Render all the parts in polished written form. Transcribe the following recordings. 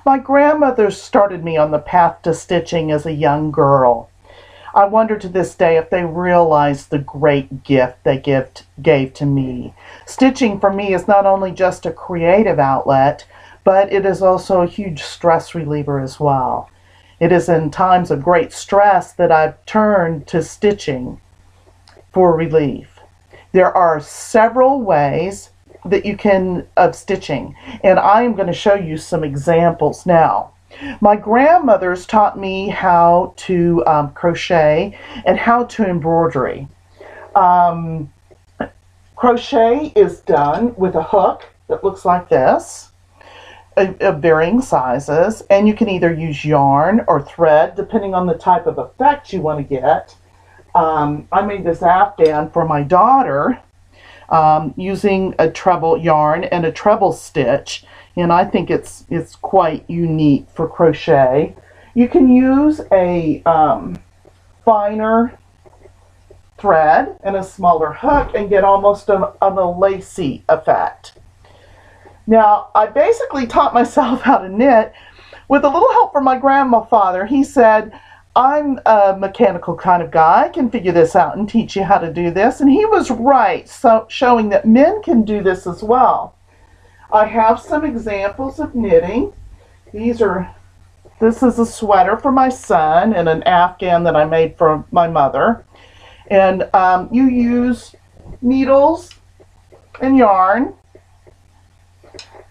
My grandmother started me on the path to stitching as a young girl. I wonder to this day if they realize the great gift they gave to me. Stitching for me is not only just a creative outlet, but it is also a huge stress reliever as well. It is in times of great stress that I've turned to stitching for relief. There are several ways that you can of stitching, and I am going to show you some examples now. My grandmothers taught me how to crochet and how to embroidery. Crochet is done with a hook that looks like this, of varying sizes, and you can either use yarn or thread depending on the type of effect you want to get. I made this afghan for my daughter using a treble yarn and a treble stitch, and I think it's quite unique for crochet. You can use a finer thread and a smaller hook and get almost a lacy effect. Now, I basically taught myself how to knit with a little help from my grandfather. He said, I'm a mechanical kind of guy. I can figure this out and teach you how to do this. And he was right, so showing that men can do this as well. I have some examples of knitting. This is a sweater for my son and an afghan that I made for my mother. And you use needles and yarn.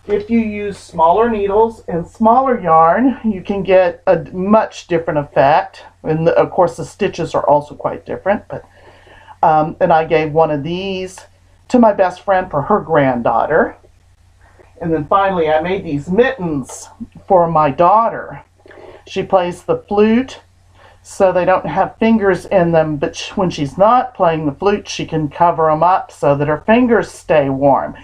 If you use smaller needles and smaller yarn, you can get a much different effect. And of course, the stitches are also quite different. But and I gave one of these to my best friend for her granddaughter. And then finally, I made these mittens for my daughter. She plays the flute, so they don't have fingers in them. But when she's not playing the flute, she can cover them up so that her fingers stay warm.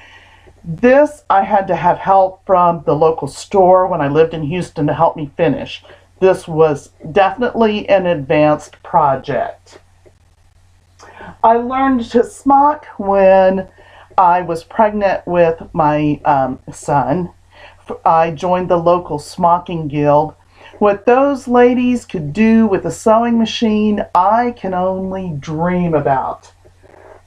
This, I had to have help from the local store when I lived in Houston to help me finish. This was definitely an advanced project. I learned to smock when I was pregnant with my son. I joined the local smocking guild. What those ladies could do with a sewing machine, I can only dream about.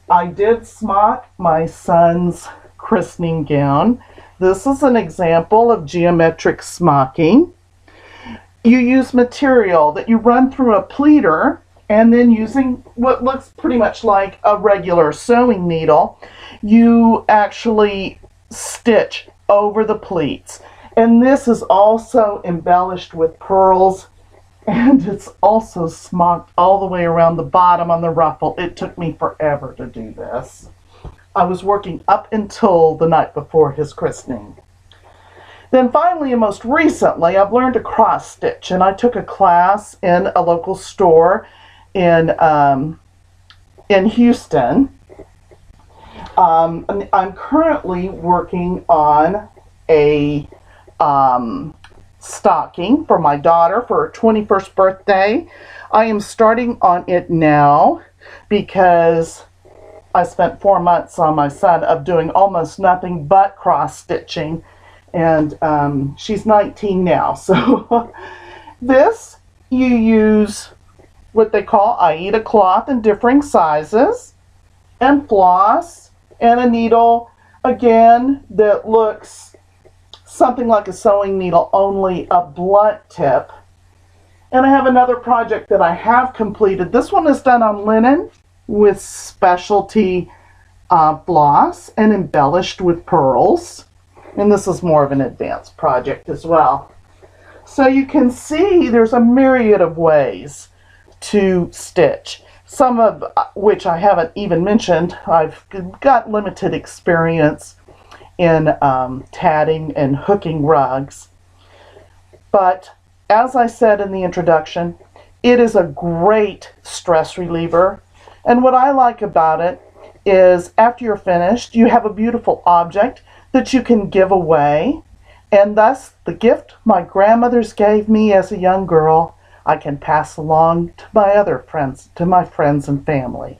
I did smock my son's christening gown. This is an example of geometric smocking. You use material that you run through a pleater, and then using what looks pretty much like a regular sewing needle, you actually stitch over the pleats. And this is also embellished with pearls, and it's also smocked all the way around the bottom on the ruffle. It took me forever to do this. I was working up until the night before his christening. Then finally, and most recently, I've learned to cross stitch, and I took a class in a local store in Houston. I'm currently working on a stocking for my daughter for her 21st birthday. I am starting on it now because I spent 4 months on my son of doing almost nothing but cross stitching, and she's 19 now. So this, you use what they call Aida cloth in differing sizes, and floss, and a needle, again, that looks something like a sewing needle, only a blunt tip. And I have another project that I have completed. This one is done on linen with specialty floss and embellished with pearls. And this is more of an advanced project as well. So you can see there's a myriad of ways to stitch, some of which I haven't even mentioned. I've got limited experience in tatting and hooking rugs. But as I said in the introduction, it is a great stress reliever. And what I like about it is after you're finished, you have a beautiful object that you can give away. And thus, the gift my grandmothers gave me as a young girl, I can pass along to my other friends, to my friends and family.